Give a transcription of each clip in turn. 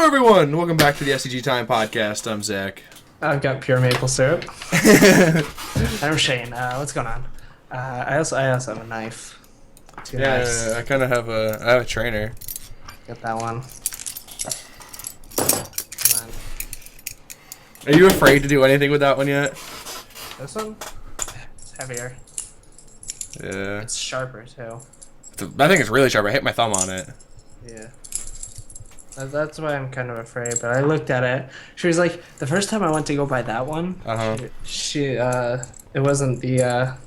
Hello, everyone. Welcome back to the STG Time podcast. I'm Zach. I've got pure maple syrup. I'm Shane. What's going on? I also have a knife. Two knives. I kind of have a trainer. Get that one. Come on. Are you afraid to do anything with that one yet? This one? It's heavier. Yeah. It's sharper too. I think it's really sharp. I hit my thumb on it. Yeah. That's why I'm kind of afraid. But I looked at it. She was like, the first time I went to go buy that one, she it wasn't the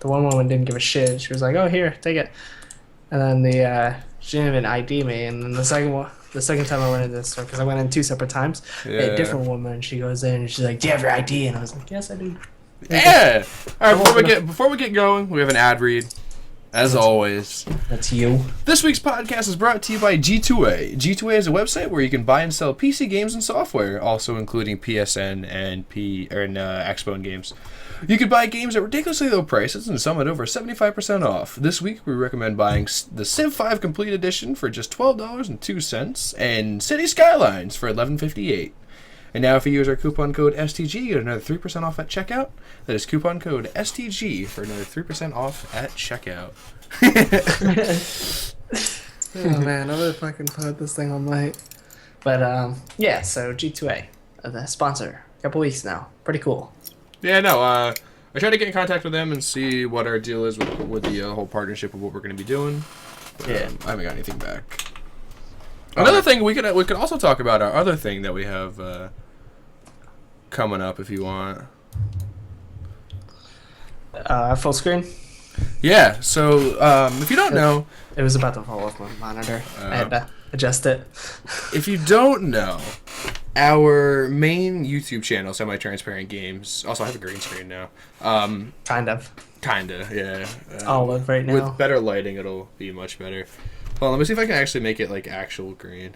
one woman didn't give a shit. She was like, oh, here, take it. And then she didn't even ID me. And then the second time I went into the store, because I went in two separate times, a different woman, she goes in and she's like, do you have your ID? And I was like, yes, I do. Yeah. All right. Before we get going, we have an ad read. As always. That's you. This week's podcast is brought to you by G2A. G2A is a website where you can buy and sell PC games and software, also including PSN and Xbone games. You can buy games at ridiculously low prices and some at over 75% off. This week, we recommend buying the Civ 5 Complete Edition for just $12.02 and City Skylines for $11.58. And now if you use our coupon code STG, you get another 3% off at checkout. That is coupon code STG for another 3% off at checkout. Oh man, I'm gonna fucking put this thing on light. But yeah, so G2A, the sponsor, a couple weeks now. Pretty cool. Yeah, no, I tried to get in contact with them and see what our deal is with the whole partnership of what we're going to be doing. But, yeah. I haven't got anything back. Another thing, we could also talk about our other thing that we have coming up if you want. Full screen? Yeah, so if you don't know... It was about to fall off my monitor. I had to adjust it. If you don't know, our main YouTube channel, Semi-Transparent Games... Also, I have a green screen now. Kind of, yeah. Olive right now. With better lighting, it'll be much better. Hold on, let me see if I can actually make it like actual green.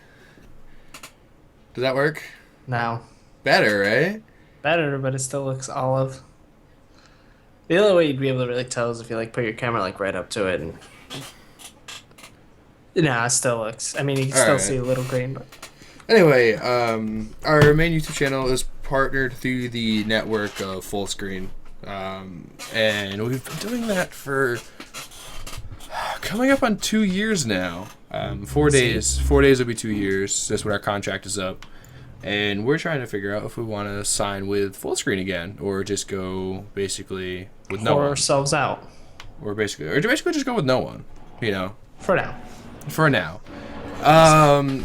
Does that work? No. Better, right? Better, but it still looks olive. The only way you'd be able to really tell is if you like put your camera like right up to it and... Nah, it still looks... I mean, you can still see a little green, but... Anyway, our main YouTube channel is partnered through the network of Full Screen. And we've been doing that for... coming up on 2 years now. 4 days. 4 days will be 2 years. That's when our contract is up. And we're trying to figure out if we want to sign with Full Screen again, or just go basically with no one. ourselves out. Or basically just go with no one. You know. For now. For now.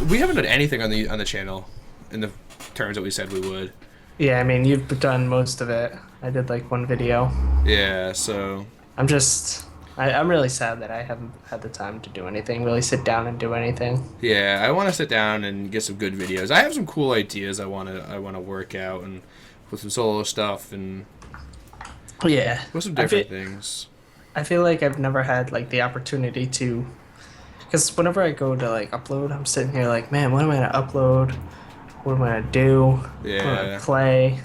We haven't done anything on the channel in the terms that we said we would. Yeah, I mean, you've done most of it. I did like one video. Yeah, so I'm really sad that I haven't had the time to do anything, really sit down and do anything. Yeah, I want to sit down and get some good videos. I have some cool ideas I want to work out and with some solo stuff and with some different things. I feel like I've never had like the opportunity to, because whenever I go to like upload, I'm sitting here like, man, what am I gonna upload? What am I gonna do? Yeah. What am I gonna play?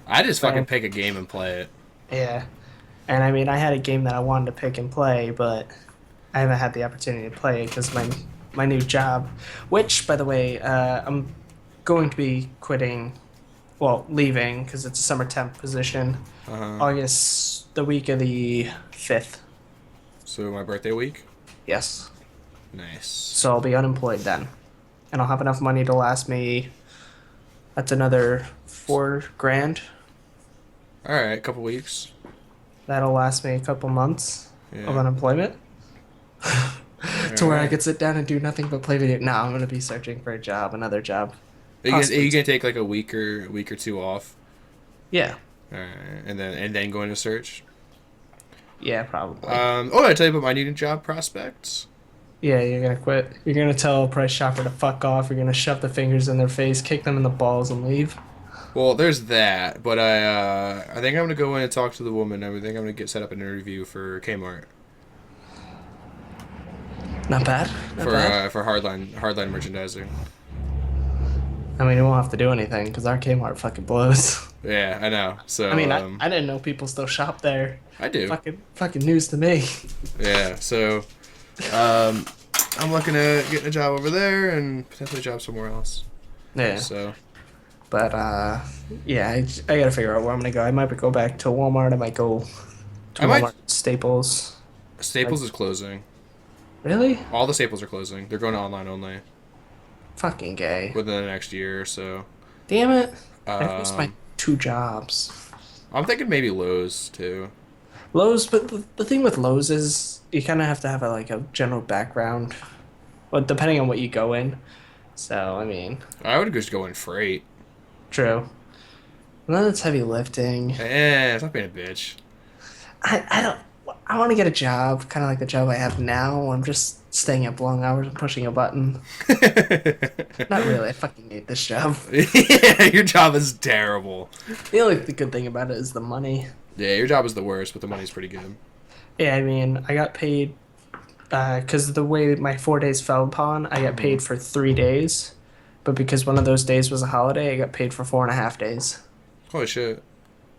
I just fucking pick a game and play it. Yeah. And I mean, I had a game that I wanted to pick and play, but I haven't had the opportunity to play it because my new job, which, by the way, I'm going to be leaving because it's a summer temp position, August, the week of the 5th. So my birthday week? Yes. Nice. So I'll be unemployed then. And I'll have enough money to last me, that's another $4,000. All right, a couple weeks. That'll last me a couple months of unemployment. To where I could sit down and do nothing but play video. No, I'm going to be searching for another job. Are you going to take like a week or two off? Yeah. All right, and then go into search? Yeah, probably. I tell you about my new job prospects. Yeah, you're going to quit. You're going to tell a price shopper to fuck off. You're going to shove the fingers in their face, kick them in the balls, and leave. Well, there's that, but I think I'm gonna go in and talk to the woman. I think I'm gonna get set up an interview for Kmart. Not bad. For hardline merchandising. I mean, you won't have to do anything because our Kmart fucking blows. Yeah, I know. So I mean, I didn't know people still shop there. I do. Fucking news to me. Yeah. So, I'm looking at getting a job over there and potentially a job somewhere else. Yeah. So But yeah, I gotta figure out where I'm gonna go. I might go back to Walmart. I might go to I might. Walmart Staples. Staples Like, is closing. really? All the Staples are closing. They're going to online only Fucking gay. within the next year or so. Damn it. There goes my Um, 2 jobs. I'm thinking maybe Lowe's too. Lowe's, but the thing with Lowe's is you kind of have to have like a general background, well, depending on what you go in. So, I mean, I would just go in freight. true. And then it's heavy lifting. Stop being a bitch. I don't. I want to get a job, kind of like the job I have now. I'm just staying up long hours and pushing a button. Not really. I fucking hate this job. Yeah, your job is terrible. The good thing about it is the money. Yeah, your job is the worst, but the money's pretty good. Yeah, I mean, I got paid because the way my 4 days fell upon, I got paid for 3 days, but because one of those days was a holiday, I got paid for 4.5 days. Holy shit.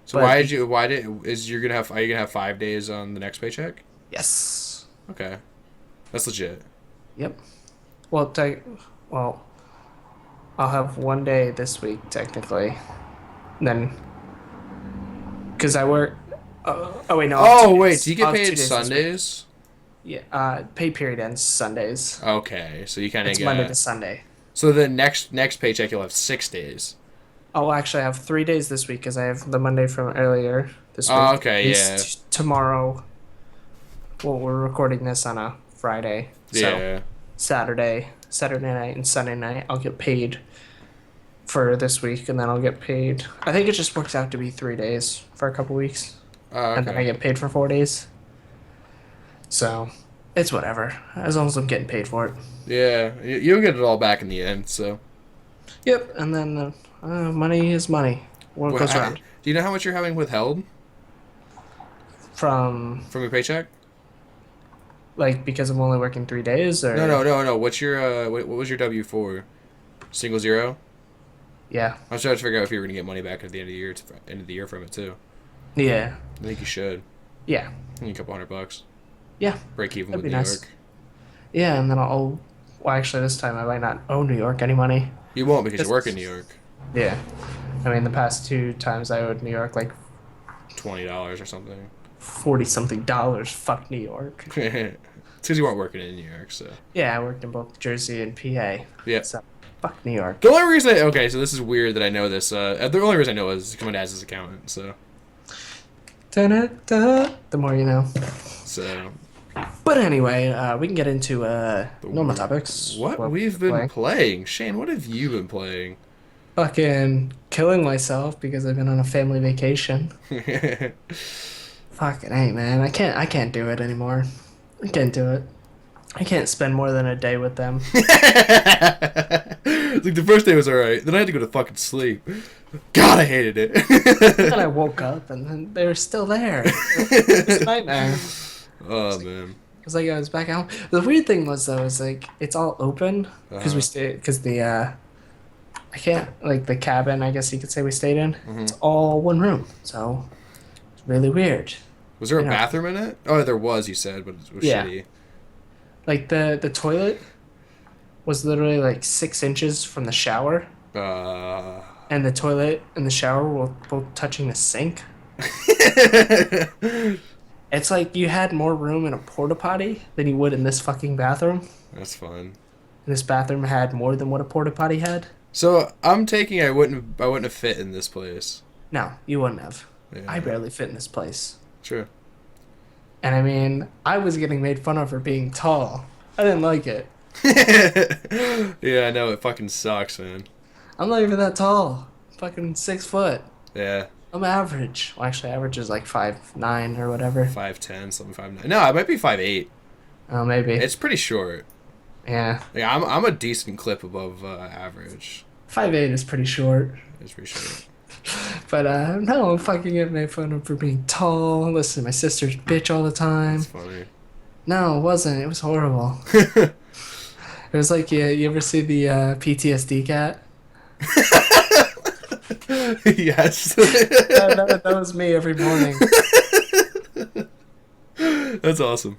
So But are you gonna have 5 days on the next paycheck? yes. Okay. That's legit. Yep. Well, well, I'll have 1 day this week technically, and then because I work. Oh wait, no. I'll have Oh 2 wait, days. do you get I'll have paid 2 days this week. Sundays? Yeah. Pay period ends Sundays. Okay, so you kind of It's get. Monday to Sunday. So the next paycheck you'll have 6 days. Oh, actually, I have 3 days this week because I have the Monday from earlier this week. Oh, okay, It's yeah. Tomorrow. Well, we're recording this on a Friday, so Yeah. Saturday night, and Sunday night, I'll get paid for this week, and then I'll get paid. I think it just works out to be 3 days for a couple weeks, Oh, and then I okay. get paid for 4 days. So it's whatever, as long as I'm getting paid for it. Yeah, you'll get it all back in the end. So. Yep, and then money is money. What goes around Do you know how much you're having withheld from from your paycheck? like because I'm only working 3 days, or No. What's your what was your W-4? Single zero? yeah, I was trying to figure out if you were gonna get money back at the end of the year from it too. yeah, I think you should. yeah, I think a couple $100. yeah. Break even That'd with be New nice. York. Yeah, and then I'll. Well, actually, this time I might not owe New York any money. You won't because you Just- work in New York. Yeah, I mean the past 2 times I owed New York like $20 or something. $40 something. Fuck New York. It's because you weren't working in New York, so. Yeah, I worked in both Jersey and PA. Yeah. So fuck New York. The only reason okay, so this is weird that I know this. The only reason I know is because my dad's his accountant, so. Da-da-da. The more you know. So. But anyway, we can get into normal topics. What we're we've been playing. Shane, what have you been playing? Fucking killing myself because I've been on a family vacation. Fucking hey, man, I can't do it anymore. I can't do it. I can't spend more than a day with them. Like the first day was alright, then I had to go to fucking sleep. God, I hated it. Then I woke up and then they were still there. It was a nightmare. Oh man. It's like I was back out. The weird thing was though is like it's all open because the I can't like the cabin I guess you could say we stayed in. It's all one room, so it's really weird. Was there a You know. bathroom in it? Oh, there was. You said, but it was Yeah. shitty. Like the toilet was literally like 6 inches from the shower, and the toilet and the shower were both touching the sink. It's like you had more room in a porta potty than you would in this fucking bathroom. That's fun. And this bathroom had more than what a porta potty had. So I'm taking I wouldn't have fit in this place. No, you wouldn't have. Yeah. I barely fit in this place. True. And I mean, I was getting made fun of for being tall. I didn't like it. Yeah, I know it fucking sucks, man. I'm not even that tall. Fucking 6 foot. Yeah, I'm average. Well, actually, average is like 5'9" or whatever. 5'10", something 5'9". No, I might be 5'8". Oh, maybe. It's pretty short. Yeah. Yeah, I'm a decent clip above average. 5'8" is pretty short. It's pretty short. But no, I'm fucking getting made fun of for being tall. Listen to my sister's bitch all the time. It's funny. No, it wasn't. It was horrible. It was like, yeah, you ever see the PTSD cat? Yes. That was me every morning. That's awesome.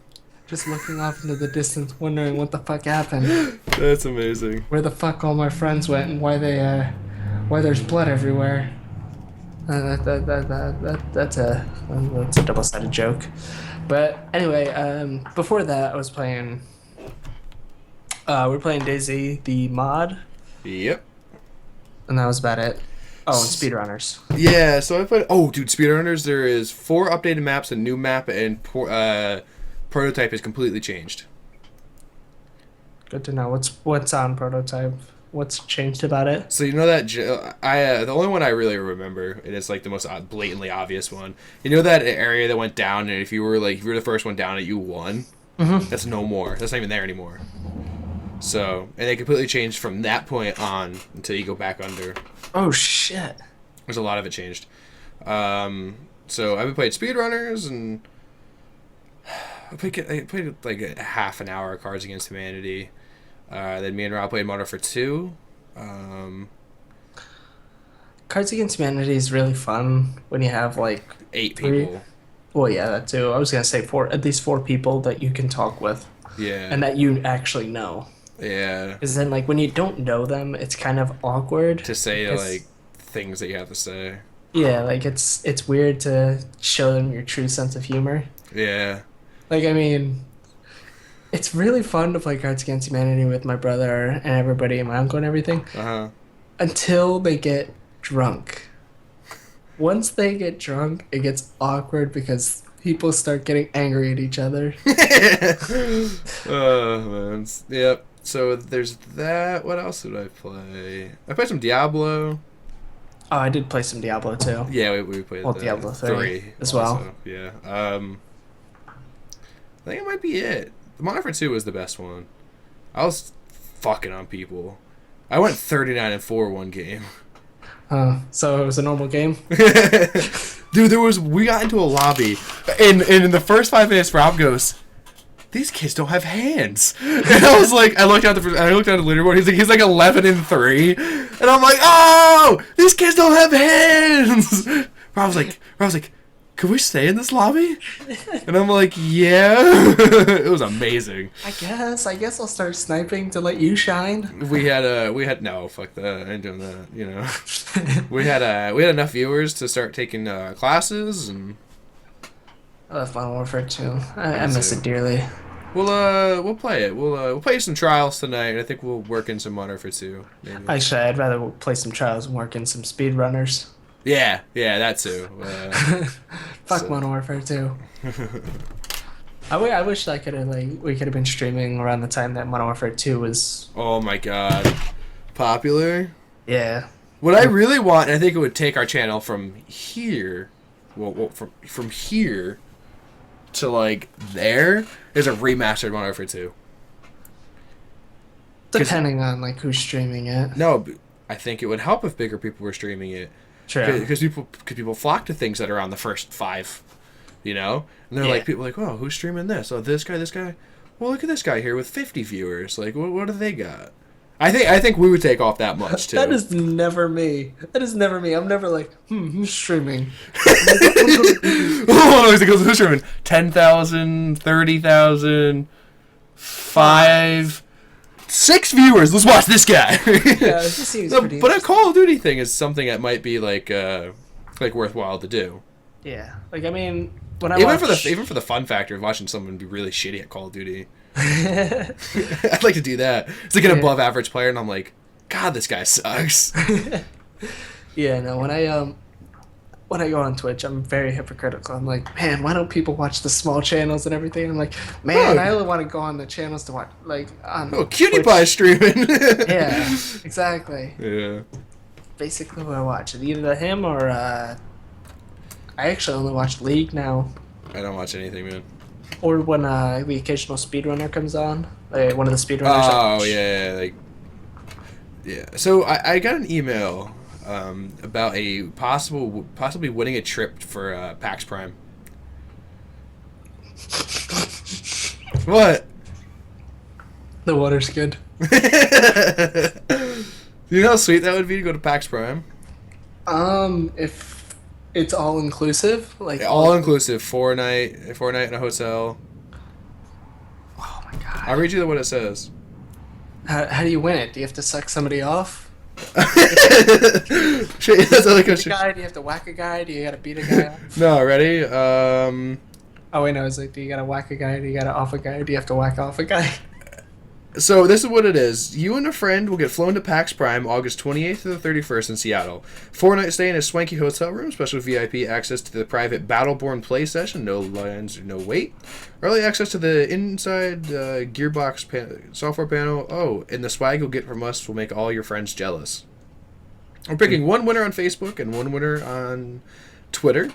just looking off into the distance, wondering what the fuck happened. That's amazing. Where the fuck all my friends went and why there's blood everywhere. That's a double-sided joke. But anyway, before that, I was playing. We're playing DayZ, the mod, Yep. and that was about it. Oh, and speedrunners. Yeah, so I played. Oh, dude, Speedrunners. There is 4 updated maps, a new map, and prototype is completely changed. Good to know. What's on prototype? What's changed about it? So you know that the only one I really remember, and it's like the most blatantly obvious one. You know that area that went down, and if you were the first one down it, you won. Mm-hmm. That's no more. That's not even there anymore. So, and they completely changed from that point on until you go back under. Oh shit! There's a lot of it changed. So I've been playing Speedrunners, and I played like a half an hour of Cards Against Humanity. Then me and Rob played Modern Warfare 2. Cards Against Humanity is really fun when you have like 8 people. Well, yeah, that too. I was gonna say at least 4 people that you can talk with. Yeah. And that you actually know. Yeah. Because then, like, when you don't know them, it's kind of awkward to say like things that you have to say. Yeah, like it's weird to show them your true sense of humor. Yeah. Like, I mean, it's really fun to play Cards Against Humanity with my brother and everybody and my uncle and everything. Until they get drunk. Once they get drunk, it gets awkward because people start getting angry at each other. Oh, man. Yep. So there's that. What else did I play? I played some Diablo. Oh, I did play some Diablo too. Yeah, we played Diablo 3 as well. Also. Yeah. I think it might be it. The Modern Warfare 2 was the best one. I was fucking on people. I went 39-4 one game. So it was a normal game? Dude, we got into a lobby, and in the first 5 minutes, Rob goes, "These kids don't have hands." And I was like, I looked at the leaderboard. He's like 11-3, and I'm like, "Oh, these kids don't have hands." Rob's like, "Could we stay in this lobby?" And I'm like, "Yeah." It was amazing. I guess I'll start sniping to let you shine. We had no, fuck that. I ain't doing that. You know, we had enough viewers to start taking classes, and I love Modern Warfare 2. I miss it dearly. We'll play it. We'll play some trials tonight, and I think we'll work in some Modern Warfare 2. Maybe. Actually, I'd rather play some trials and work in some speedrunners. Yeah, that too. Fuck Modern Warfare 2. I wish we could have been streaming around the time that Modern Warfare 2 was. Oh my god, popular. Yeah. What I really want, and I think it would take our channel from here, from here to like there, is a remastered Modern Warfare 2. Depending on like who's streaming it. No, I think it would help if bigger people were streaming it. True. Because people flock to things that are on the first 5, you know, and they're like, people are like, "Oh, who's streaming this? Oh, this guy. Well, look at this guy here with 50 viewers. Like, what do they got?" I think we would take off that much too. That is never me. I'm never like, who's streaming? Who's streaming? 10,000, 30,000, 5, 6 viewers. Let's watch this guy. Yeah, it just seems pretty. But a Call of Duty thing is something that might be like worthwhile to do. Yeah, like I mean, when even for the fun factor of watching someone be really shitty at Call of Duty. I'd like to do that. It's like an above average player, and I'm like, God, this guy sucks. Yeah, no. When I go on Twitch, I'm very hypocritical. I'm like, man, why don't people watch the small channels and everything? I'm like, man, I only want to go on the channels to watch on. Cutie Pie streaming. Yeah, exactly. Yeah. Basically, what I watch is either him or I actually only watch League now. I don't watch anything, man. Or when the occasional speedrunner comes on, like one of the speedrunners. Oh yeah. So I got an email about a possibly winning a trip for PAX Prime. What? The water's good. You know how sweet that would be to go to PAX Prime? If it's all inclusive, like all inclusive, 4 night in a hotel. I'll read you what it says. How do you win it? Do you have to suck somebody off? Shit, that's all I can Do you have to whack a guy? Do you gotta beat a guy off? No, ready? Oh wait, no, it's like, do you gotta whack a guy? Do you gotta off a guy? Do you have to whack off a guy? So this is what it is. You and a friend will get flown to PAX Prime August 28th to the 31st in Seattle. 4-night stay in a swanky hotel room, special VIP access to the private Battleborn play session, no lines or no wait. Early access to the inside Gearbox software panel. Oh, and the swag you'll get from us will make all your friends jealous. We're picking one winner on Facebook and one winner on Twitter.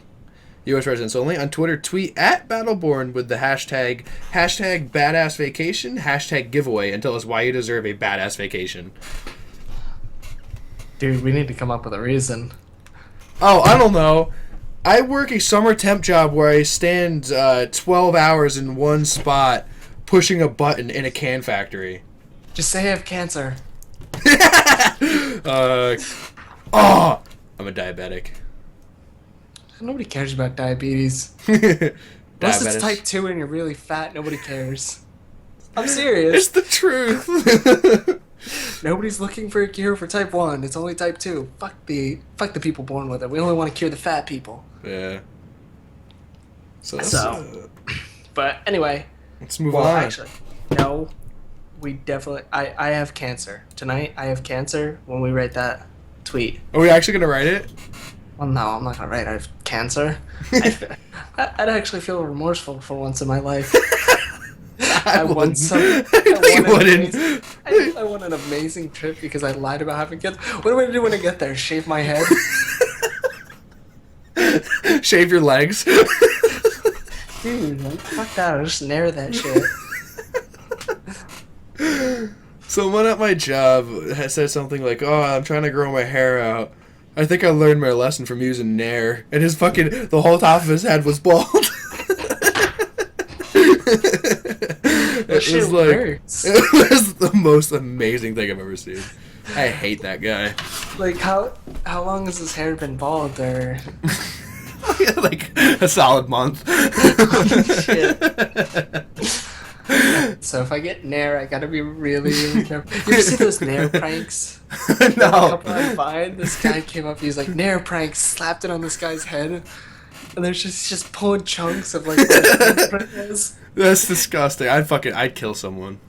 U.S. residents only. On Twitter, tweet at Battleborn with the hashtag badass vacation, hashtag giveaway, and tell us why you deserve a badass vacation. Dude, we need to come up with a reason. Oh, I don't know. I work a summer temp job where I stand 12 hours in one spot pushing a button in a can factory. Just say I have cancer. I'm a diabetic. Nobody cares about diabetes. Unless Diabetes. it's type 2 and you're really fat, nobody cares. I'm serious. It's the truth. Nobody's looking for a cure for type 1. It's only type 2. Fuck the people born with it. We only want to cure the fat people. Yeah. So, But anyway. Let's move on. Actually, no. We definitely... I have cancer. Tonight, I have cancer when we write that tweet. Are we actually going to write it? Well, no, I'm not gonna write I have cancer. I'd actually feel remorseful for once in my life. I won an amazing trip because I lied about having cancer. What am I gonna do when I get there? Shave my head? Shave your legs? Dude, fuck that. I'll just nair that shit. Someone at my job has said something like, "Oh, I'm trying to grow my hair out. I think I learned my lesson from using Nair." And the whole top of his head was bald. It works. It was the most amazing thing I've ever seen. I hate that guy. Like, how long has his hair been bald, or... Like, a solid month. Shit. So if I get Nair, I gotta be really, really careful. You ever see those Nair pranks? No. This guy came up, he's like, Nair pranks, slapped it on this guy's head, and there's just pulling chunks of like That's disgusting. I'd kill someone.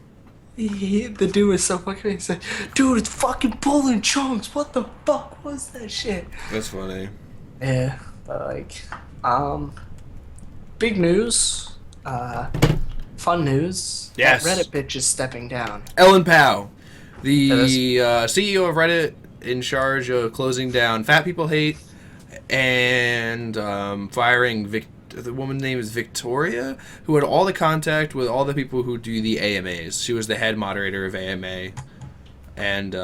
The dude was so fucking, he's like, dude, it's fucking pulling chunks, what the fuck was that shit? That's funny. Yeah, but like, big news, fun news. Yes. That Reddit bitch is stepping down. Ellen Pao, the CEO of Reddit, in charge of closing down Fat People Hate and firing the woman's name is Victoria, who had all the contact with all the people who do the AMAs. She was the head moderator of AMA, and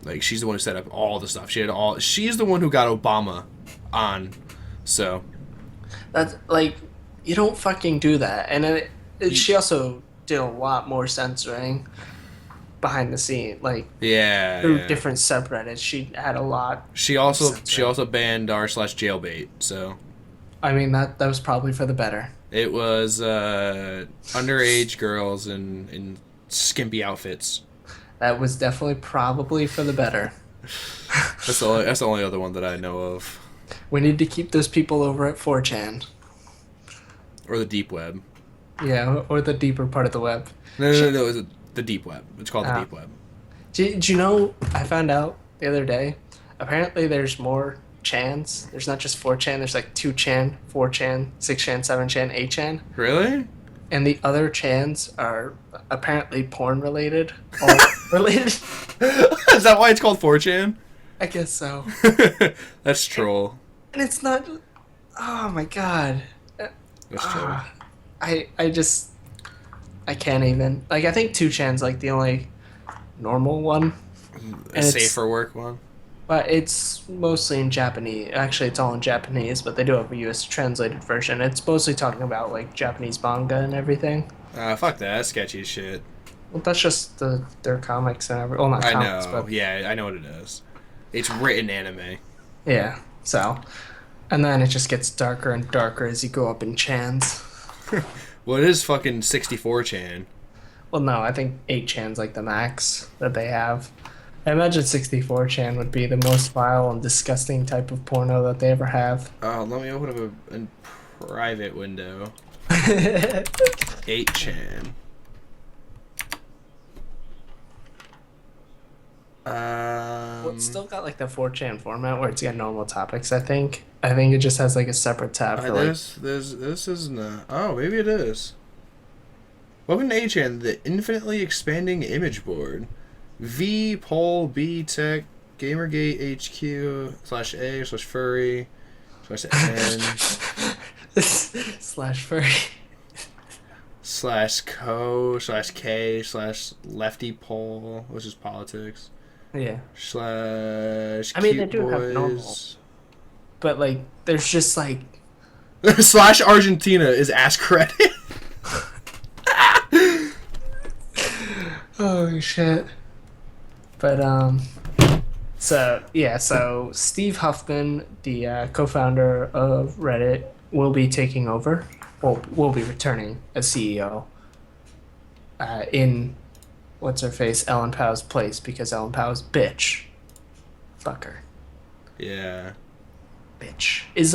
like she's the one who set up all the stuff. She's the one who got Obama on. So that's like, you don't fucking do that. And she also did a lot more censoring behind the scene, like through different subreddits. She had a lot. She also banned r/jailbait. So I mean that was probably for the better. It was underage girls in skimpy outfits. That was definitely probably for the better. That's the only other one that I know of. We need to keep those people over at 4chan. Or the deep web. Yeah, or the deeper part of the web. No, it's the deep web. It's called the deep web. Did you know, I found out the other day, apparently there's more chans. There's not just 4chan, there's like 2chan, 4chan, 6chan, 7chan, 8chan. Really? And the other chans are apparently porn related. All related. Is that why it's called 4chan? I guess so. That's troll. And it's not... Oh my god. That's troll. I can't even. Like, I think 2chan's like the only normal one. A safer work one? But it's mostly in Japanese. Actually, it's all in Japanese, but they do have a US translated version. It's mostly talking about, like, Japanese manga and everything. Fuck that. That's sketchy as shit. Well, that's just their comics and everything. Well, not comics, I know. but... Yeah, I know what it is. It's written anime. Yeah, so... And then it just gets darker and darker as you go up in chans. Well, it is fucking 64chan. Well, no, I think 8chan's like the max that they have. I imagine 64chan would be the most vile and disgusting type of porno that they ever have. Oh, let me open up a private window. 8chan. Well, it's still got like the 4chan format where it's got normal topics. I think it just has like a separate tab for like. This isn't a. Oh, maybe it is. Welcome to 8chan, the infinitely expanding image board. V poll B tech gamergate HQ /a/furry /n /furry /co/k/lefty poll, which is politics. Yeah. / I mean, they do have normal, but like, there's just like / Argentina is ass credit. Oh shit. But so Steve Huffman, the co-founder of Reddit, will be taking over. Will be returning as CEO. In what's her face, Ellen Powell's place, because Ellen Powell's bitch. Fuck her. Yeah. Bitch. Is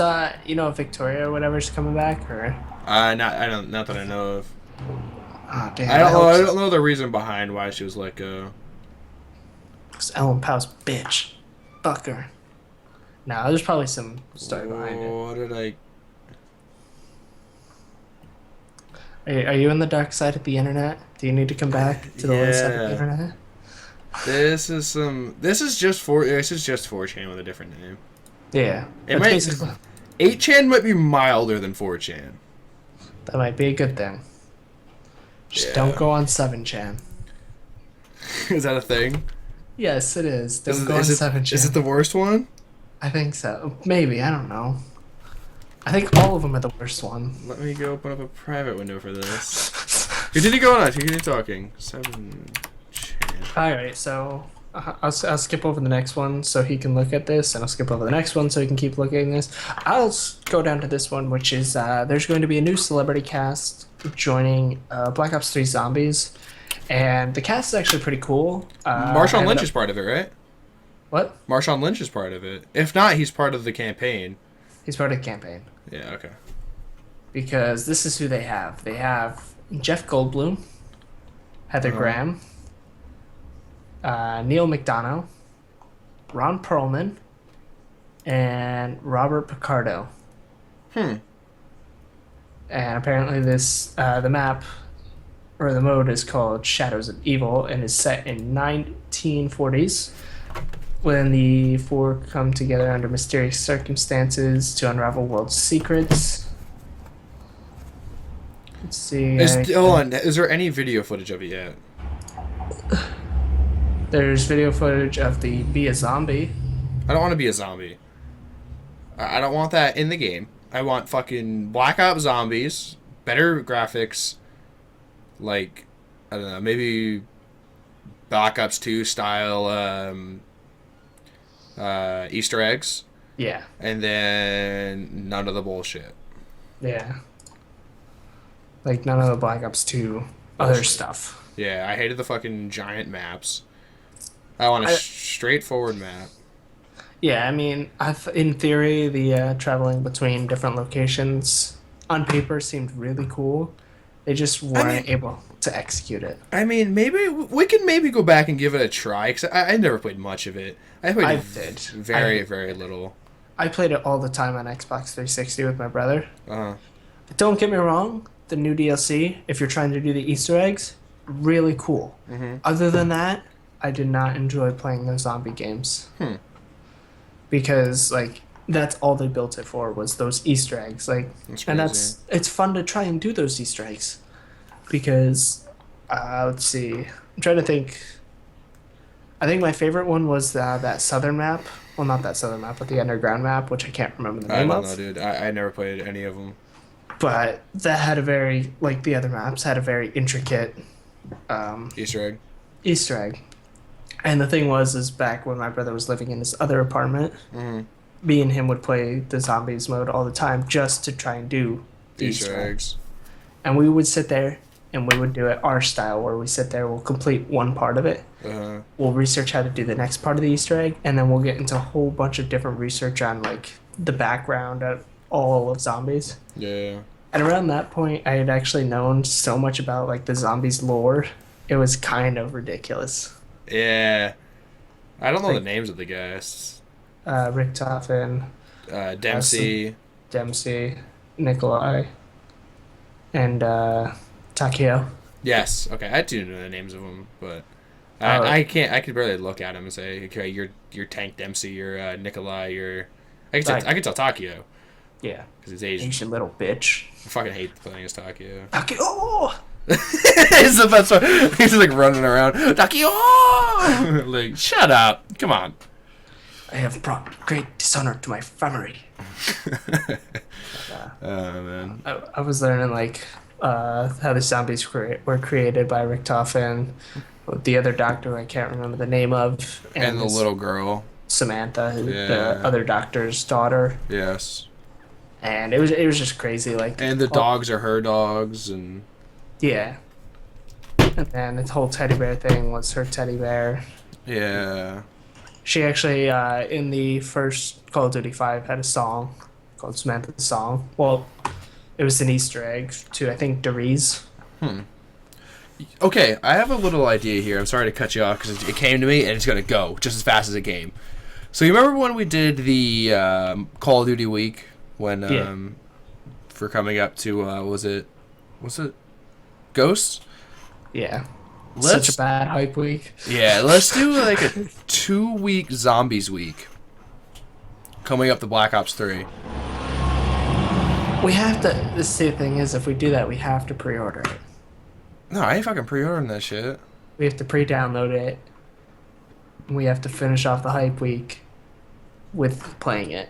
Victoria or whatever's coming back, or? Not that I know of. Oh, damn, I don't know the reason behind why she was let go. Because Ellen Powell's bitch. Fuck her. Nah, there's probably some story behind it. What did I... Are you on the dark side of the internet? Do you need to come back to the light side of the internet? This is just 4chan with a different name. Yeah. 8chan might be milder than 4chan. That might be a good thing. Just don't go on 7chan. Is that a thing? Yes, it is. Don't go on 7chan. Is it the worst one? I think so. Maybe. I don't know. I think all of them are the worst one. Let me go open up a private window for this. Continue going on. Continue talking. 7chan. Alright, so I'll skip over the next one so he can look at this, and I'll skip over the next one so he can keep looking at this. I'll go down to this one, which is there's going to be a new celebrity cast joining Black Ops 3 Zombies, and the cast is actually pretty cool. Marshawn Lynch is part of it, right? What? Marshawn Lynch is part of it. If not, he's part of the campaign. He's part of the campaign. Yeah, okay. Because this is who they have. They have Jeff Goldblum, Heather Graham, Neil McDonough, Ron Perlman, and Robert Picardo. And apparently this the map or the mode is called Shadows of Evil and is set in 1940s when the four come together under mysterious circumstances to unravel world secrets. Let's see. Hold on. Is there any video footage of it yet? There's video footage of the Be a Zombie. I don't want to be a zombie. I don't want that in the game. I want fucking Black Ops Zombies, better graphics, like, I don't know, maybe Black Ops 2 style Easter eggs. Yeah. And then none of the bullshit. Yeah. Like none of the Black Ops 2 other stuff. Yeah, I hated the fucking giant maps. I want a straightforward map. Yeah, I mean, in theory, the traveling between different locations on paper seemed really cool. They just weren't able to execute it. I mean, maybe we can go back and give it a try, because I never played much of it. I played very little. I played it all the time on Xbox 360 with my brother. Uh-huh. Don't get me wrong, the new DLC, if you're trying to do the Easter eggs, really cool. Mm-hmm. Other than that, I did not enjoy playing those zombie games. Because, like, that's all they built it for, was those Easter eggs. Like, and it's fun to try and do those Easter eggs. Because, let's see, I'm trying to think. I think my favorite one was that southern map. Well, not that southern map, but the underground map, which I can't remember the name of. I don't know, dude. I never played any of them. But that had a very, like the other maps, had a very intricate Easter egg. And the thing is back when my brother was living in his other apartment, me and him would play the zombies mode all the time just to try and do Easter eggs. And we would sit there and we would do it our style, where we sit there, we'll complete one part of it, we'll research how to do the next part of the Easter egg, and then we'll get into a whole bunch of different research on like the background of all of zombies. Yeah. And around that point, I had actually known so much about like the zombies lore. It was kind of ridiculous. Yeah. I don't know Like, the names of the guys. Rick Toffin, Dempsey. Dempsey, Nikolai, and Takeo. Yes. Okay, I do know the names of them, but Oh. I can't. I could barely look at them and say, okay, you're Tank Dempsey, you're Nikolai, you're. I can tell Takeo Yeah. because he's Asian. Asian little bitch. I fucking hate playing as Takeo. Takeo! He's the best one. He's just like running around. Takeo! Like, shut up. Come on. I have brought great dishonor to my family. Oh, man. I was learning like how the zombies were created by Rick Toffin, the other doctor I can't remember the name of, And the this little girl. Samantha, Yeah. the other doctor's daughter. Yes. And it was just crazy. Like, And the dogs are her dogs, and yeah. And then the whole teddy bear thing was her teddy bear. yeah. She actually, in the first Call of Duty 5, had a song called Samantha's Song. Well, it was an Easter egg to, I think, Deriz. Okay, I have a little idea here. I'm sorry to cut you off because it came to me and it's gonna go just as fast as it came. So you remember when we did the Call of Duty week when for coming up to was it Ghosts? Yeah. Let's- Such a bad hype week. Yeah, let's do like a 2-week zombies week coming up to Black Ops 3. We have to. The thing is, if we do that, we have to pre-order it. No, I ain't fucking pre-ordering that shit. We have to pre-download it. We have to finish off the hype week with playing it.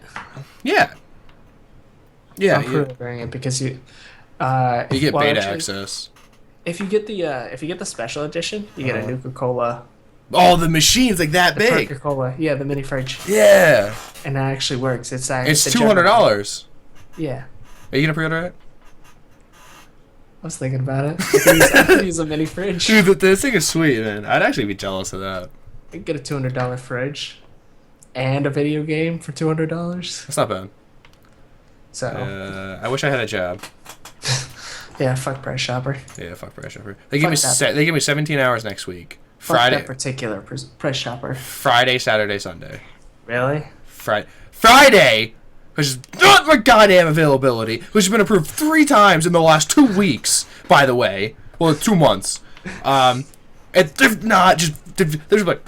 Yeah. Yeah, I'm pre-ordering it because you. you get well, beta actually, access. If you get the special edition, you get a Nuka-Cola. Oh, the machine's like that big. Nuka-Cola, yeah, the mini fridge, Yeah. and that actually works. It's It's the $200. Yeah, Are you gonna pre-order it? I was thinking about it. I could use a mini fridge. Dude, this thing is sweet, man. I'd actually be jealous of that. I could get a $200 fridge and a video game for $200. That's not bad. So I wish I had a job. yeah, fuck Price Shopper. Yeah, fuck Price Shopper. They give me Fuck that. they give me 17 hours next week. Fuck Friday, that particular Price Shopper. Friday, Saturday, Sunday. Really? Friday, which is not my goddamn availability, which has been approved 3 times in the last 2 weeks. By the way, well, 2 months. And they're not just. They're just like,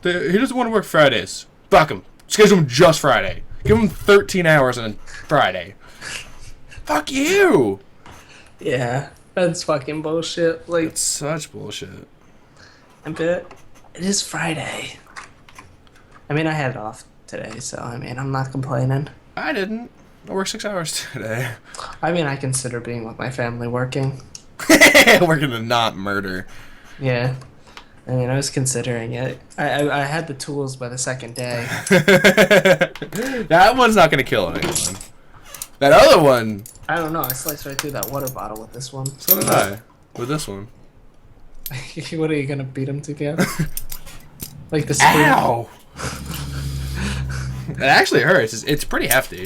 he doesn't want to work Fridays. Fuck him. Schedule him just Friday. Give him 13 hours on Friday. Fuck you. Yeah, that's fucking bullshit. Like, It's such bullshit. I bet it is Friday. I mean, I had it off today, so I mean, I'm not complaining. I didn't. I worked 6 hours today. I mean, I consider being with my family working. Working to not murder. Yeah. I mean, I was considering it. I had the tools by the second day. That one's not going to kill anyone. That other one, I don't know. I sliced right through that water bottle with this one. so did I. With this one. What are you gonna beat them together? Like the spoon? Ow! It actually hurts. It's pretty hefty.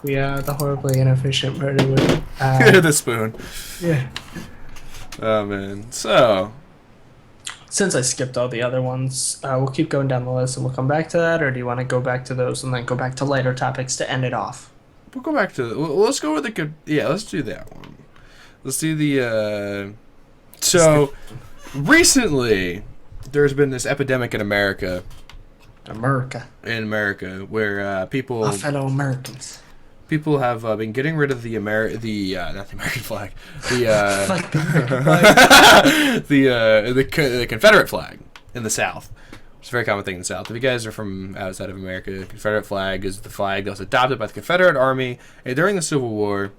We are the horribly inefficient murder with The spoon. yeah. Oh, man. So, Since I skipped all the other ones, we'll keep going down the list and we'll come back to that, or do you want to go back to those and then go back to lighter topics to end it off? we'll go back to... Let's go with the good... Yeah, let's do that one. Let's do the... So, recently, there's been this epidemic in America. America. Where Our people fellow Americans. have been getting rid of not the American flag, the Like the American flag. the Confederate flag in the South. It's a very common thing in the South. If you guys are from outside of America, the Confederate flag is the flag that was adopted by the Confederate Army during the Civil War,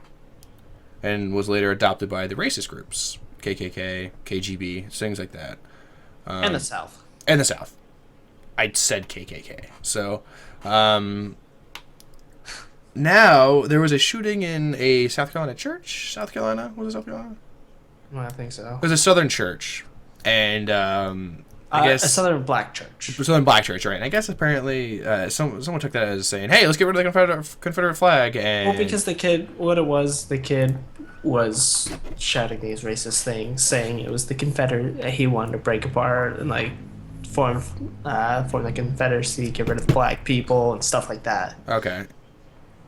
and was later adopted by the racist groups, KKK, KGB, things like that. And the South. And the South. I said KKK. So, now there was a shooting in a South Carolina church. South Carolina? Was it South Carolina? Well, I think so. It was a Southern church, and I guess a Southern black church. Southern black church, right? And I guess apparently someone took that as saying, "Hey, let's get rid of the Confederate flag." And Well, because the kid was shouting these racist things, saying it was the Confederate. He wanted to break apart and like form the Confederacy, get rid of the black people and stuff like that. Okay,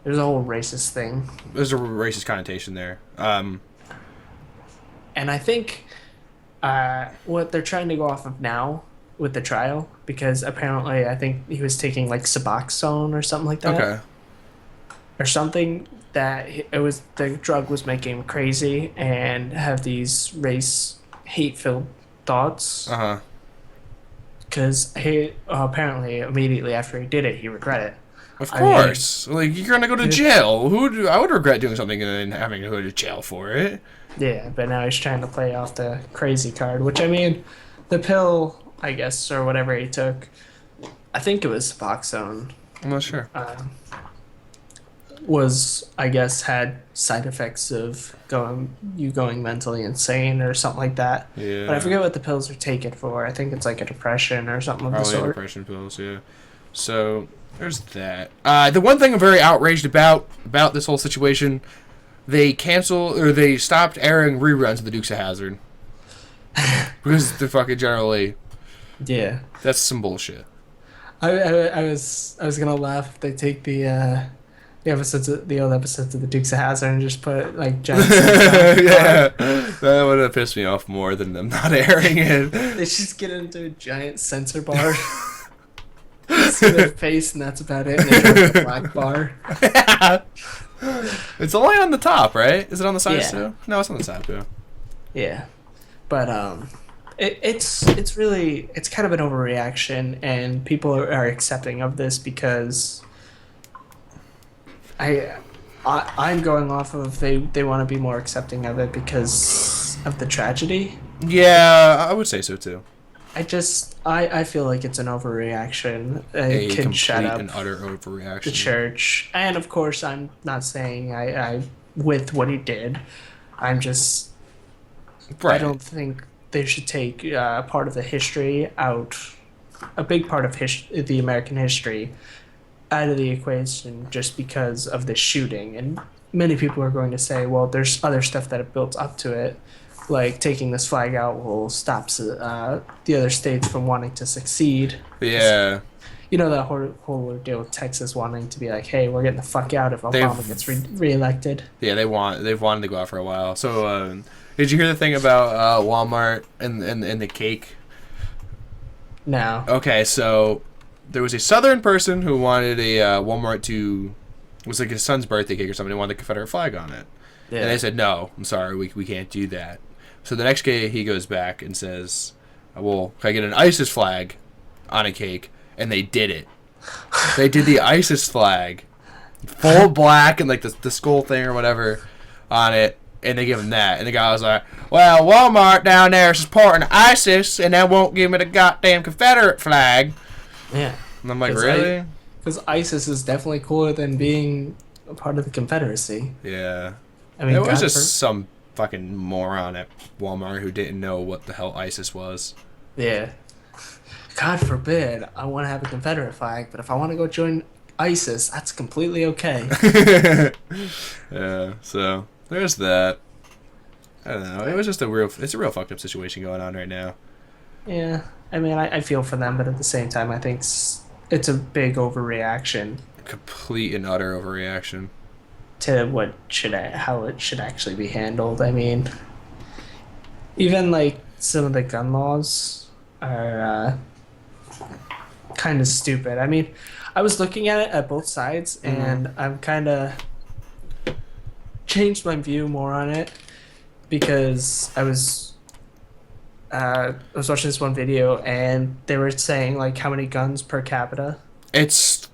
There's a whole racist thing. there's a racist connotation there. And I think what they're trying to go off of now with the trial, because apparently I think he was taking like Suboxone or something like that. Okay. Or something that the drug was making him crazy and have these race hate-filled thoughts. Uh-huh. Because he apparently immediately after he did it, he regretted it. Of course. Like, you're gonna go to jail. I would regret doing something and then having to go to jail for it. Yeah, but now he's trying to play off the crazy card, which I mean, the pill, I guess, or whatever he took, I think it was Suboxone, I'm not sure. was, I guess, had side effects of going mentally insane or something like that. Yeah. But I forget what the pills are taken for. I think it's like a depression or something of the Probably sort. depression pills, yeah. So, there's that. The one thing I'm very outraged about this whole situation, they stopped airing reruns of the Dukes of Hazzard. Because they're fucking generally... Yeah. That's some bullshit. I was gonna laugh if they take the old episodes of the Dukes of Hazzard and just put like giant. Yeah, that would have pissed me off more than them not airing it. They just get into a giant sensor bar. See their face and that's about it. And they have a black bar. It's only on the top, right? Is it on the sides Yeah. too? No, it's on the top too. Yeah, but it's kind of an overreaction, and people are accepting of this because I'm going off of they want to be more accepting of it because of the tragedy. Yeah, I would say so too. I feel like it's an overreaction. A Can complete shut up and utter overreaction. the church, and of course I'm not saying I with what he did. I'm just Right. I don't think they should take part of the history out, a big part of the American history out of the equation just because of the shooting. And many people are going to say, well, there's other stuff that have built up to it, like taking this flag out will stop the other states from wanting to succeed. Yeah. You know, that whole ordeal with Texas wanting to be like, hey, we're getting the fuck out if Obama gets reelected. Yeah, they've wanted to go out for a while. So, did you hear the thing about Walmart and the cake? No. Okay, so there was a Southern person who wanted a Walmart it was like his son's birthday cake or something. He wanted the Confederate flag on it. Yeah. And they said, no, I'm sorry, we can't do that. So the next day he goes back and says, well, can I get an ISIS flag on a cake? And they did it. They did the ISIS flag, full black and like the skull thing or whatever on it. And they give him that. And the guy was like, well, Walmart down there is supporting ISIS and they won't give me the goddamn Confederate flag. Yeah. And I'm like, really? Because ISIS is definitely cooler than being a part of the Confederacy. Yeah. I mean, It was just some fucking moron at Walmart who didn't know what the hell ISIS was. Yeah. God forbid I want to have a Confederate flag, but if I want to go join ISIS, that's completely okay. Yeah, so there's that. I don't know. It was just it's a real fucked up situation going on right now. Yeah. I mean, I feel for them, but at the same time, I think it's a big overreaction. Complete and utter overreaction. To how it should actually be handled. I mean, even like some of the gun laws are kind of stupid. I mean, I was looking at it at both sides, and I've kind of changed my view more on it because I was watching this one video, and they were saying like how many guns per capita It's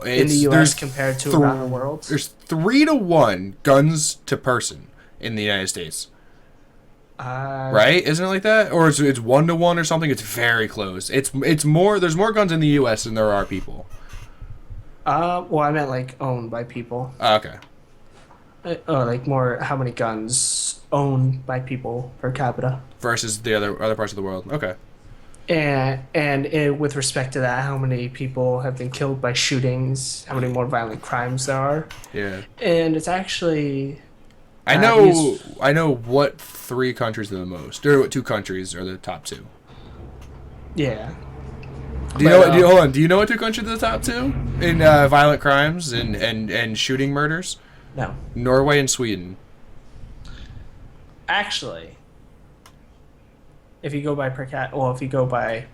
in the U.S. compared to around the world. There's 3 to 1 guns to person in the United States. Right? Isn't it like that? Or it's 1 to 1 or something? It's very close. It's more. There's more guns in the U.S. than there are people. Well, I meant like owned by people. Okay. Like more. How many guns owned by people per capita. versus the other parts of the world. Okay. And with respect to that, how many people have been killed by shootings, how many more violent crimes there are. Yeah. And it's actually I know what 3 countries are the most, or what 2 countries are the top 2. yeah. Hold on. Do you know what 2 countries are the top 2 in violent crimes and shooting murders? No. Norway and Sweden. Actually, if you go by if you go by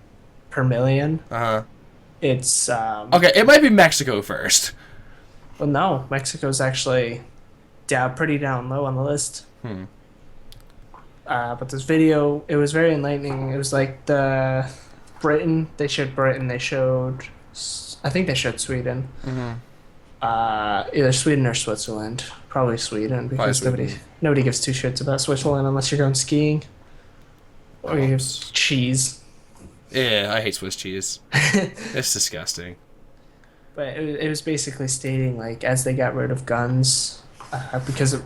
per million, it's Okay, it might be Mexico first. well, no, Mexico's actually pretty down low on the list. But this video, it was very enlightening. It was like they showed Britain, I think they showed Sweden. Either Sweden or Switzerland. Probably Sweden, because nobody gives 2 shits about Switzerland unless you're going skiing. Or you give cheese. Yeah, I hate Swiss cheese. It's disgusting. But it was basically stating, like, as they got rid of guns, because of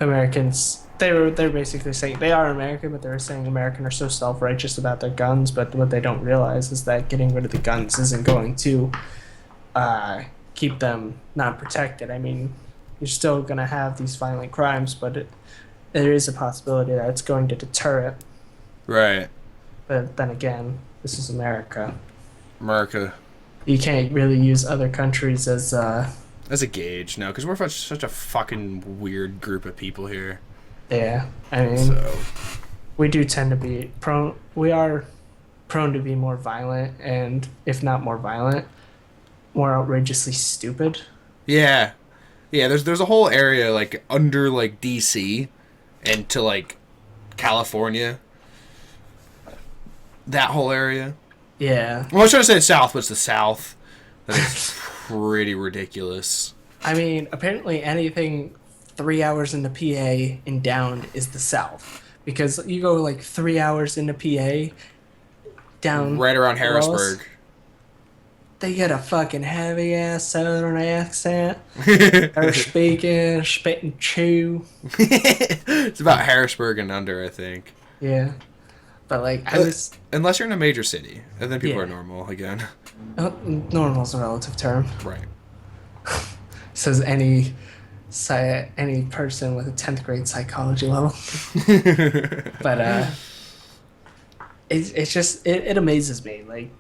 Americans, they're basically saying they are American, but they're saying Americans are so self-righteous about their guns. But what they don't realize is that getting rid of the guns isn't going to keep them not protected. I mean, you're still going to have these violent crimes, but there is a possibility that it's going to deter it. Right. But then again, this is America. America. You can't really use other countries as a gauge, no, because we're such a fucking weird group of people here. Yeah, I mean, we do tend to be prone. We are prone to be more violent, and if not more violent, more outrageously stupid. Yeah, There's a whole area like under like DC, and to like California. That whole area. Yeah. Well, I was trying to say South, but it's the South. That is pretty ridiculous. I mean, apparently anything 3 hours into PA and down is the South. Because you go like 3 hours into PA, down... Right around Harrisburg. They get a fucking heavy-ass southern accent. They're spitting chew. It's about Harrisburg and under, I think. Yeah. But like, unless you're in a major city, and then people are normal again. Normal's a relative term. Right. Says any person with a 10th grade psychology level. But it amazes me, like,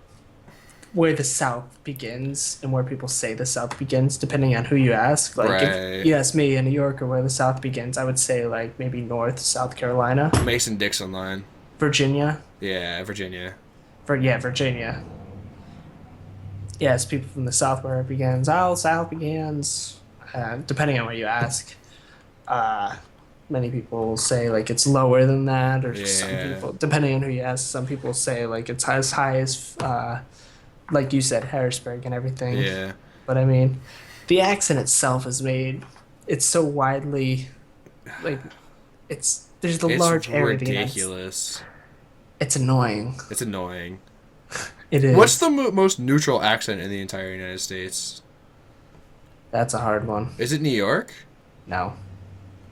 where the South begins and where people say the South begins, depending on who you ask. Like, if you ask me, a New Yorker, where the South begins, I would say, like, maybe North South Carolina. Mason-Dixon line. Virginia. Yeah, Virginia. Virginia. Yes, people from the South where it begins. South begins. Depending on what you ask. Many people will say, like, it's lower than that, or some people, depending on who you ask, some people say, like, it's as high as, like you said, Harrisburg and everything. Yeah. But, I mean, the accent itself is made, it's so widely, like, there's the large area. It's ridiculous. It's annoying. It's annoying. It is. What's the most neutral accent in the entire United States? That's a hard one. Is it New York? No.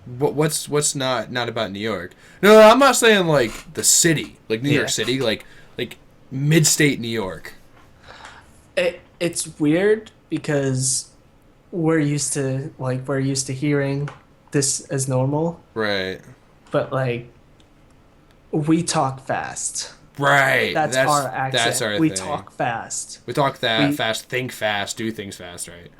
What's not about New York? No, I'm not saying like the city, like New York City, like mid-state New York. It's weird because we're used to hearing this as normal. Right. But like, we talk fast. Right. That's our accent. That's our we thing. Talk fast. We talk fast, think fast, do things fast, right?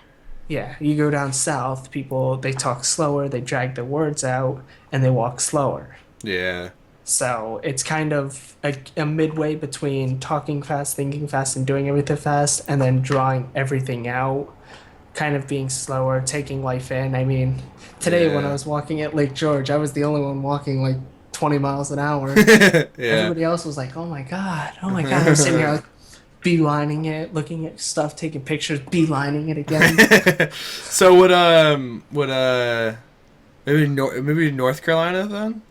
Yeah, you go down south, people, they talk slower, they drag their words out, and they walk slower. Yeah. So it's kind of a midway between talking fast, thinking fast, and doing everything fast, and then drawing everything out, kind of being slower, taking life in. I mean, today when I was walking at Lake George, I was the only one walking like 20 miles an hour. Everybody else was like, oh my God. I'm sitting here like beelining it, looking at stuff, taking pictures, beelining it again. So maybe North Carolina then?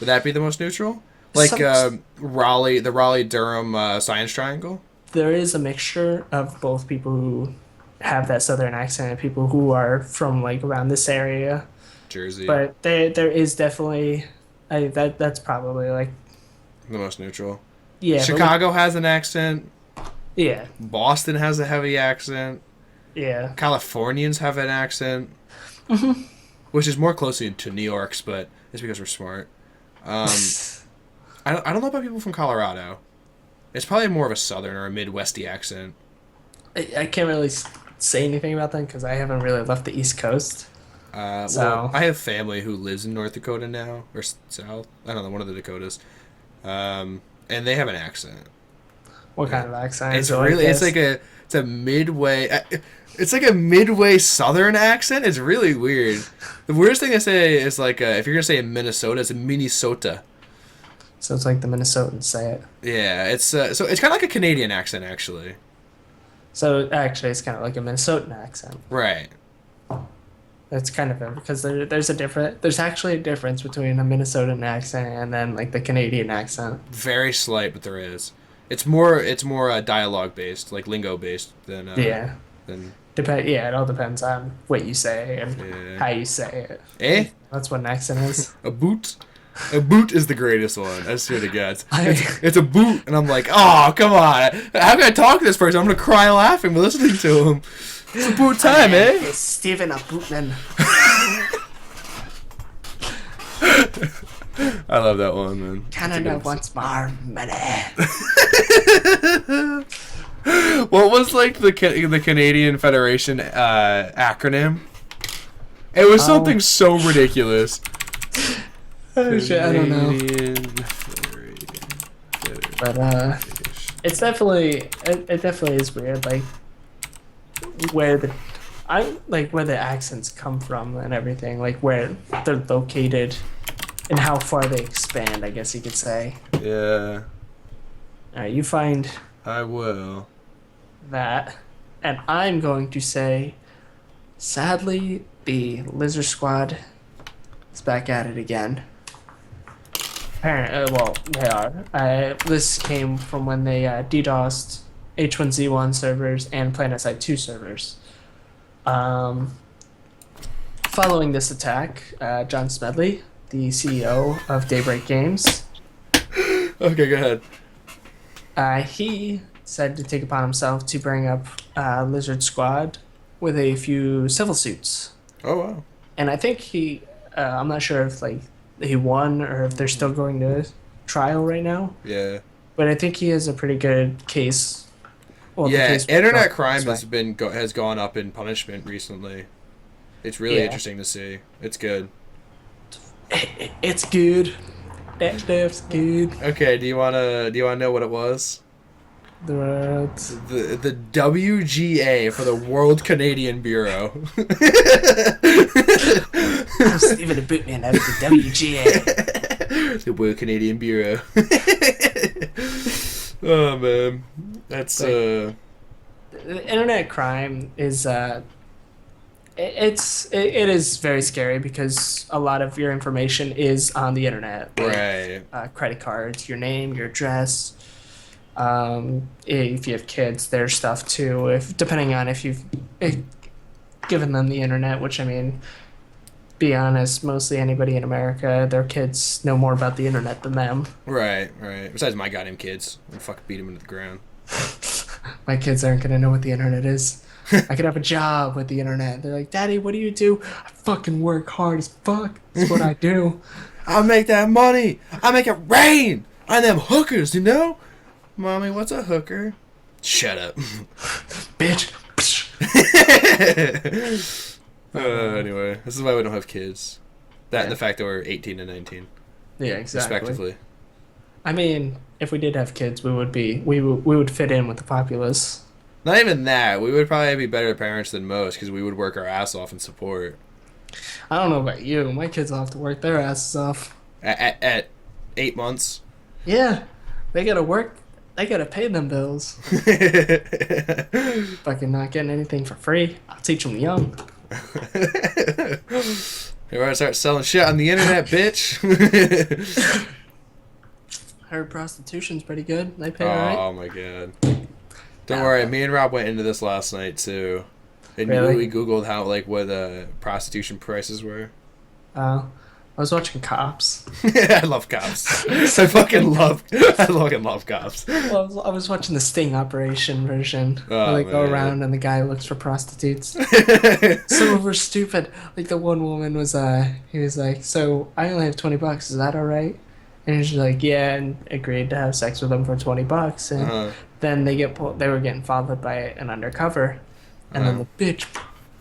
Would that be the most neutral? Like the Raleigh-Durham Science Triangle? There is a mixture of both people who have that southern accent and people who are from like around this area. Jersey. But there is definitely That's probably like The most neutral. yeah. Chicago has an accent. Yeah. Boston has a heavy accent. Yeah. Californians have an accent, which is more closely to New York's, but it's because we're smart. I don't know about people from Colorado. It's probably more of a southern or a Midwesty accent. I can't really say anything about them because I haven't really left the East Coast. Well, I have family who lives in North Dakota now, or South. I don't know, one of the Dakotas. And they have an accent. What kind of accent? It's really, it's a midway. It's like a midway southern accent. It's really weird. The weirdest thing to say is like if you're gonna say Minnesota, it's Minnesota. So it's like the Minnesotans say it. Yeah, it's so it's kind of like a Canadian accent actually. So actually, it's kind of like a Minnesotan accent. Right. It's kind of because there's actually a difference between a Minnesotan accent and then like the Canadian accent. Very slight, but there is. It's more dialogue based, like lingo based than yeah. Than Yeah, it all depends on what you say and how you say it. Eh? That's what an accent is. A boot. A boot is the greatest one. I swear to God. It's a boot, and I'm like, oh, come on. How can I talk to this person? I'm gonna cry laughing listening to him. It's a boot time, eh? It's Stephen a bootman. I love that one, man. Canada wants more money. What was like the Canadian Federation acronym? It was something so ridiculous. Oh shit, I don't know. But it's definitely it definitely is weird, like where the accents come from and everything, like where they're located and how far they expand, I guess you could say. Yeah. Alright, you find I will. that, and I'm going to say, sadly, the Lizard Squad is back at it again. Well, they are. This came from when they DDoSed H1Z1 servers and PlanetSide 2 servers. Following this attack, John Smedley, the CEO of Daybreak Games, Okay, go ahead. he decided to take upon himself to bring up Lizard Squad with a few civil suits. Oh, wow. And I think I'm not sure if he won or if they're still going to trial right now. Yeah. But I think he has a pretty good case. Well, yeah, internet crime has gone up in punishment recently. It's really interesting to see. It's good. It's good. That stuff's good. Okay, do you wanna know what it was? The WGA for the World Canadian Bureau. I'm Stephen the Bootman out of the WGA. The World Canadian Bureau. Oh man, that's The internet crime is it is very scary because a lot of your information is on the internet. Right. Credit cards, your name, your address. If you have kids, their stuff too. Depending on if you've given them the internet, which I mean, be honest, mostly anybody in America, their kids know more about the internet than them. Right. Besides my goddamn kids, I'd fucking beat them into the ground. My kids aren't gonna know what the internet is. I could have a job with the internet. They're like, Daddy, what do you do? I fucking work hard as fuck. That's what I do. I make that money. I make it rain on them hookers, you know? Mommy, what's a hooker? Shut up. Bitch. Anyway, this is why we don't have kids. That and the fact that we're 18 and 19. Yeah, exactly. Respectively. I mean, if we did have kids, we would fit in with the populace. Not even that. We would probably be better parents than most because we would work our ass off in support. I don't know about you. My kids will have to work their asses off. At 8 months? Yeah. They gotta work. They gotta pay them bills. Fucking not getting anything for free. I'll teach them young. You want to start selling shit on the internet, bitch? Heard prostitution's pretty good. They pay alright. Oh my god. Don't worry, me and Rob went into this last night too. And really? we Googled what prostitution prices were. Oh. I was watching Cops. I love Cops. I fucking love Cops. Well, I was watching the Sting Operation version, Oh, where they go man. around and the guy looks for prostitutes. Some of them were stupid. Like the one woman was, he was like, "So I only have $20. Is that all right?" And she's like, "Yeah," and agreed to have sex with him for $20. And then they were getting followed by an undercover, and then the bitch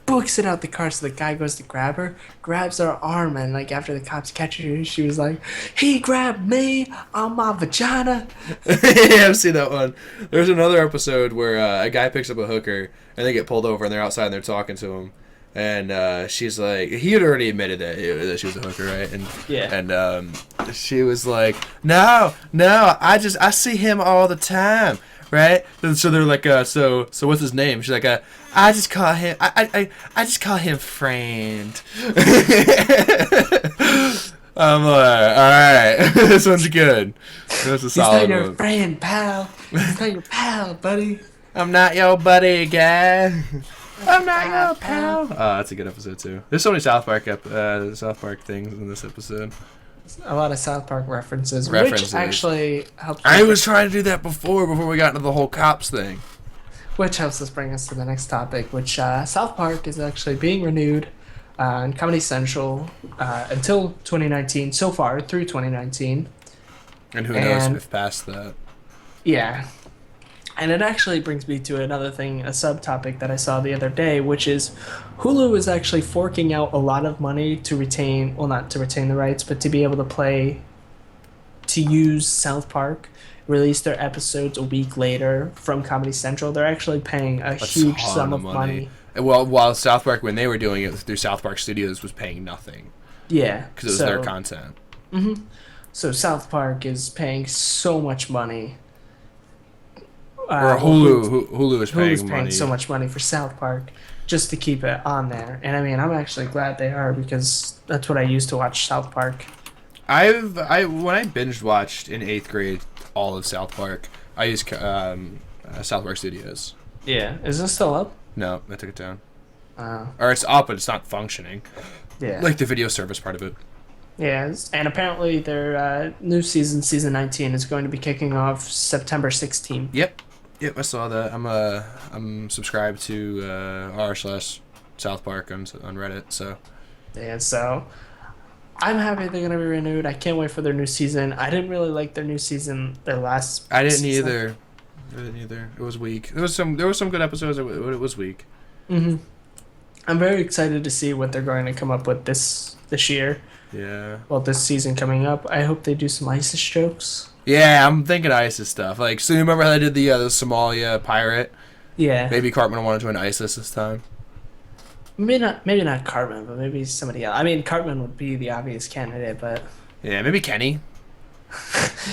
books it out the car. So the guy goes to grab her, grabs her arm, and like after the cops catch her, she was like, "He grabbed me on my vagina." Yeah, I've seen that one. There's another episode where a guy picks up a hooker and they get pulled over and they're outside and they're talking to him. And she's like, he had already admitted that she was a hooker, right? And Yeah. And she was like, no, I see him all the time, right? And so they're like, so what's his name? She's like, I just call him, I just call him friend. I'm like, all right, this one's good. That's a solid He's not your one. friend, pal. He's not your pal, buddy. I'm not your buddy, guy. I'm not your pal. Oh, that's a good episode too. There's so many South Park things in this episode. A lot of South Park references. References. Which actually helps. I was trying to do that before we got into the whole cops thing. Which helps us bring us to the next topic, which South Park is actually being renewed on Comedy Central until 2019. So far, through 2019. And who knows if past that. Yeah. And it actually brings me to another thing, a subtopic that I saw the other day, which is Hulu is actually forking out a lot of money to retain, well, not to retain the rights, but to be able to use South Park, release their episodes a week later from Comedy Central. They're actually paying a huge sum of money. Well, while South Park, when they were doing it through South Park Studios, was paying nothing. Yeah. Because it was their content. Mm-hmm. So South Park is paying so much money. Or Hulu is paying money. So much money for South Park just to keep it on there. And I mean, I'm actually glad they are, because that's what I used to watch South Park. When I binge watched in 8th grade all of South Park, I used South Park Studios. Yeah. Is this still up? No, I took it down. Or it's up, but it's not functioning. Yeah. Like the video service part of it. Yeah, and apparently their new season 19, is going to be kicking off September 16th. Yep, I saw that. I'm subscribed to r/South Park on Reddit, so. Yeah, so I'm happy they're gonna be renewed. I can't wait for their new season. I didn't really like their new season, their last. I didn't season. either. It was weak. There was some good episodes. It was weak. Mhm. I'm very excited to see what they're going to come up with this year. Yeah. Well, this season coming up, I hope they do some ISIS jokes. Yeah, I'm thinking ISIS stuff. Like, so you remember how they did the Somalia pirate? Yeah. Maybe Cartman will want to join ISIS this time. Maybe not Cartman, but maybe somebody else. I mean, Cartman would be the obvious candidate, but. Yeah, maybe Kenny.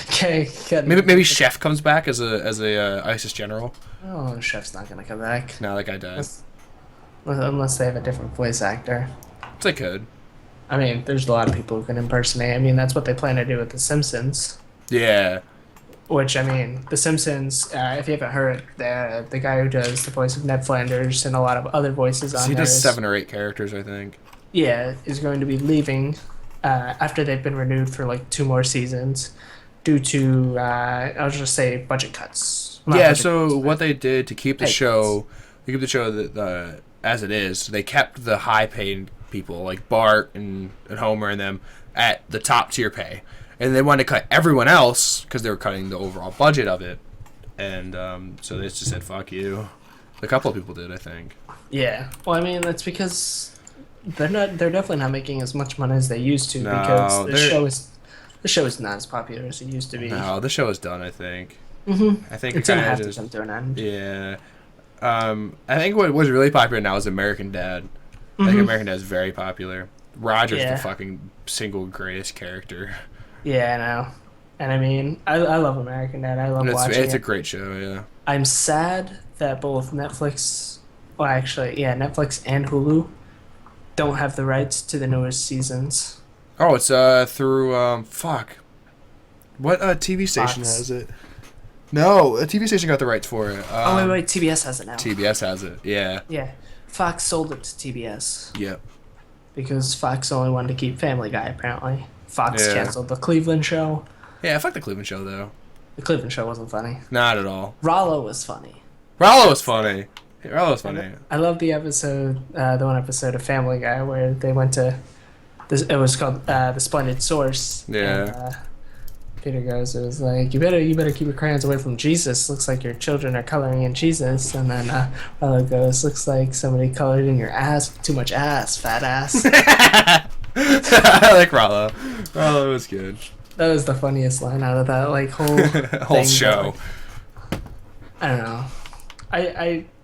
Okay. Maybe Chef comes back as a ISIS general. Oh, Chef's not gonna come back. No, that guy died. Unless they have a different voice actor. They could. I mean, there's a lot of people who can impersonate. I mean, that's what they plan to do with The Simpsons. Yeah. Which, I mean, The Simpsons, if you haven't heard, the guy who does the voice of Ned Flanders and a lot of other voices on He there. does 7 or 8 characters, I think. Yeah, is going to be leaving after they've been renewed for like 2 more seasons due to, I'll just say, budget cuts. What they did to keep the show, that as it is, they kept the high-paid people like Bart and Homer and them at the top tier pay, and they wanted to cut everyone else because they were cutting the overall budget of it, and so they just said fuck you. A couple of people did, I think. Yeah, well, I mean, that's because they're definitely not making as much money as they used to, because the show is not as popular as it used to be. No, the show is done, I think. Mm-hmm. I think it's gonna have to come to an end. Yeah. I think what was really popular now is American Dad. I think American Dad is very popular. Roger's the fucking single greatest character. Yeah, I know. And I mean, I love American Dad. I love watching it. It's a great show, yeah. I'm sad that both Netflix and Hulu don't have the rights to the newest seasons. Oh, it's through what TV station Fox. has it? No, a TV station got the rights for it. Wait, TBS has it now. TBS has it, yeah. Yeah, Fox sold it to TBS. Yep. because Fox only wanted to keep Family Guy. Apparently, Fox Yeah. canceled the Cleveland show. Yeah, fuck the Cleveland show though. The Cleveland show wasn't funny. Not at all. Rollo was funny. Rollo was funny. Rollo was funny. I love the episode, the one episode of Family Guy where they went to. This, it was called The Splendid Source. Yeah. And, Peter goes, it was like, you better keep your crayons away from Jesus. Looks like your children are coloring in Jesus. And then Rollo goes, looks like somebody colored in your ass. Too much ass, fat ass. I like Rollo. Rollo was good. That was the funniest line out of that like whole Whole thing, show. like, I don't know.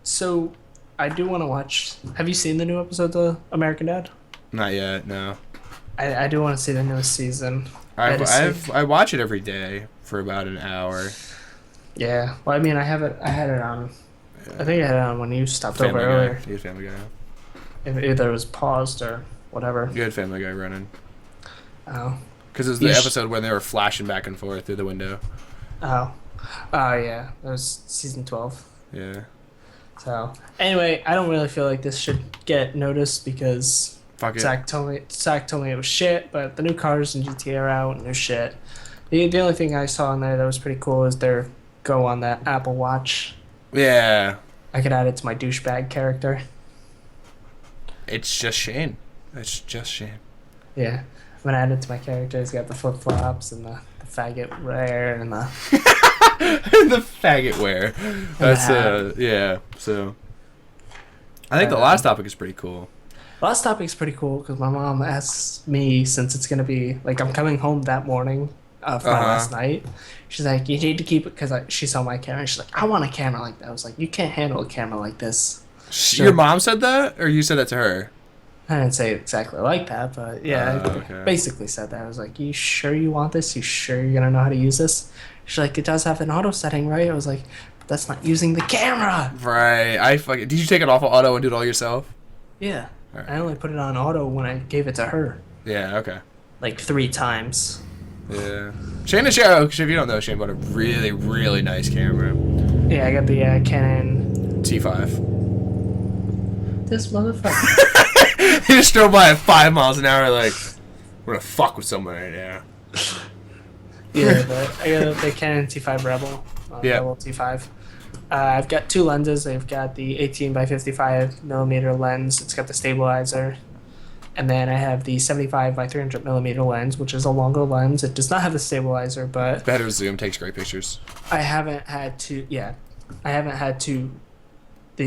So I do want to watch. Have you seen the new episodes of American Dad? Not yet. No. I do want to see the newest season. I watch it every day for about an hour. Yeah. Well, I mean, I had it on. Yeah. I think I had it on when you stopped Family over Guy. earlier. You had Family Guy. If either it was paused or whatever. You had Family Guy running. Oh. Because it was the episode when they were flashing back and forth through the window. Oh. Oh yeah. That was season 12. Yeah. So anyway, I don't really feel like this should get noticed because Fuck it. Zach told me it was shit, but the new cars in GTA are out and they're shit. The only thing I saw in there that was pretty cool is their go on that Apple Watch. Yeah. I could add it to my douchebag character. It's just Shane. It's just Shane. Yeah. I'm gonna add it to my character. He's got the flip flops and the faggot wear and the The faggot wear. That's yeah. So I think the last topic is pretty cool. last topic's pretty cool because my mom asks me, since it's gonna be like I'm coming home that morning from last night. She's like, you need to keep it because she saw my camera. And she's like, I want a camera like that. I was like, you can't handle a camera like this. Your mom said that, or you said that to her? I didn't say it exactly like that, but yeah, okay. I basically said that. I was like, you sure you want this? You sure you're gonna know how to use this? She's like, it does have an auto setting, right? I was like, but that's not using the camera. Right. Did you take it off of auto and do it all yourself? Yeah. Right. I only put it on auto when I gave it to her. Yeah. Okay. Like 3 times. Yeah. Shane and Cheryl, because if you don't know, Shane bought a really, really nice camera. Yeah, I got the Canon T5. This motherfucker. He just drove by at 5 miles an hour, like, we're gonna fuck with someone right now. Yeah, but I got the Canon T5 Rebel. Yeah. Rebel T5. I've got 2 lenses. I've got the 18 by 55 millimeter lens. It's got the stabilizer. And then I have the 75 by 300 millimeter lens, which is a longer lens. It does not have the stabilizer, but Better zoom, takes great pictures. I haven't had the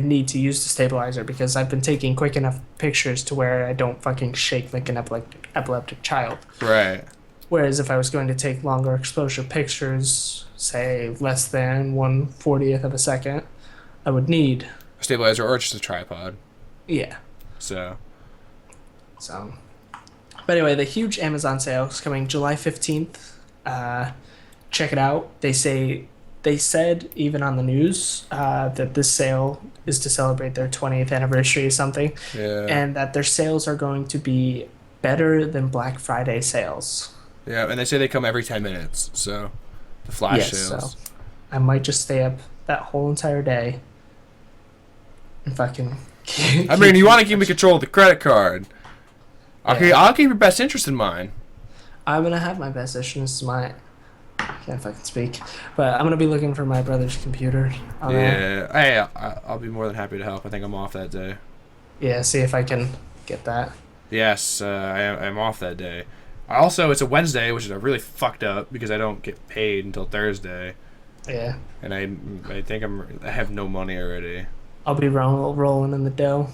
need to use the stabilizer because I've been taking quick enough pictures to where I don't fucking shake like an epileptic child. Right. Whereas if I was going to take longer exposure pictures, say less than 1/40th of a second, I would need A stabilizer or just a tripod. yeah. So. But anyway, the huge Amazon sale is coming July 15th. Check it out. They said even on the news that this sale is to celebrate their 20th anniversary or something, Yeah. and that their sales are going to be better than Black Friday sales. Yeah, and they say they come every 10 minutes, so the flash sales. So I might just stay up that whole entire day and fucking. I mean, you want to keep me control of the credit card. I'll keep your best interest in mind. I'm gonna have my best issues. I can't fucking speak, but I'm gonna be looking for my brother's computer. Yeah, I'll be more than happy to help. I think I'm off that day. Yeah, see if I can get that. Yes, I'm off that day. Also, it's a Wednesday, which is really fucked up because I don't get paid until Thursday. Yeah. And I think I have no money already. I'll be rolling in the dough.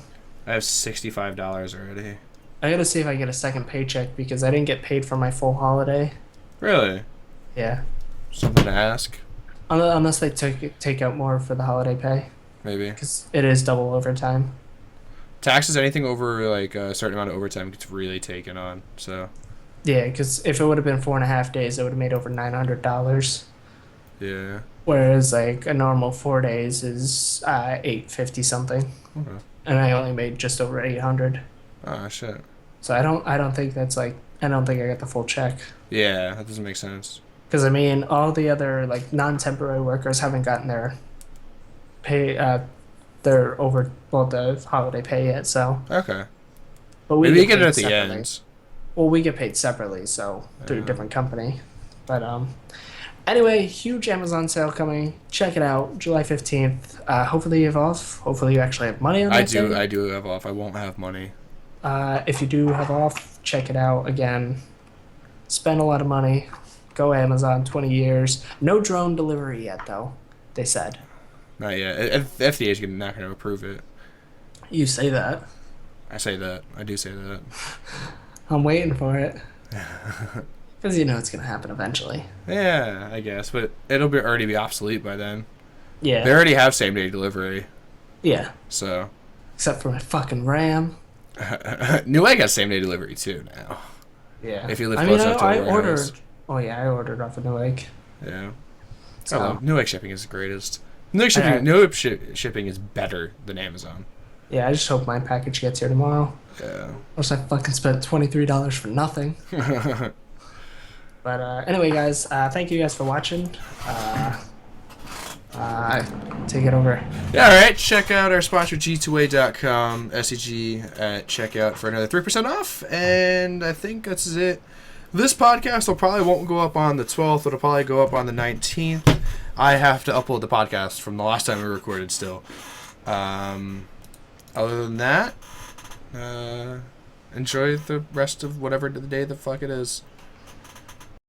I have $65 already. I gotta see if I get a second paycheck because I didn't get paid for my full holiday. Really? Yeah. Something to ask? Unless they take out more for the holiday pay. Maybe. Because it is double overtime. Taxes, anything over like a certain amount of overtime gets really taken on. So. Yeah, because if it would have been 4.5 days, it would have made over $900. Yeah. Whereas like a normal 4 days is $850 something, and I only made just over $800. Oh shit. So I don't think that's like I don't think I got the full check. Yeah, that doesn't make sense. Because I mean, all the other like non-temporary workers haven't gotten their pay, the holiday pay yet. So Okay. But we Maybe you get it paid at the separately. end. Well, we get paid separately, so through a different company. But anyway, huge Amazon sale coming. Check it out, July 15th. Hopefully you have off. Hopefully you actually have money on that day. I do have off. I won't have money. If you do have off, check it out again. Spend a lot of money. Go Amazon, 20 years. No drone delivery yet, though, they said. Not yet. FDA is not going to approve it. You say that. I say that. I do say that. I'm waiting for it. Because you know it's going to happen eventually. Yeah, I guess. But it'll already be obsolete by then. Yeah. They already have same-day delivery. Yeah. So. Except for my fucking RAM. Newegg has same-day delivery, too, now. Yeah. If you live close enough to I a warehouse. ordered. Oh, yeah, I ordered off of Newegg. Yeah. So, I love Newegg shipping is the greatest. Newegg shipping is better than Amazon. Yeah, I just hope my package gets here tomorrow. Yeah. Or else I fucking spent $23 for nothing. But anyway, guys, thank you guys for watching. Take it over. Yeah, all right. Check out our sponsor, G2A.com, STG at checkout for another 3% off. And I think that's it. This podcast probably won't go up on the 12th. It'll probably go up on the 19th. I have to upload the podcast from the last time we recorded still. Other than that, enjoy the rest of whatever the day the fuck it is.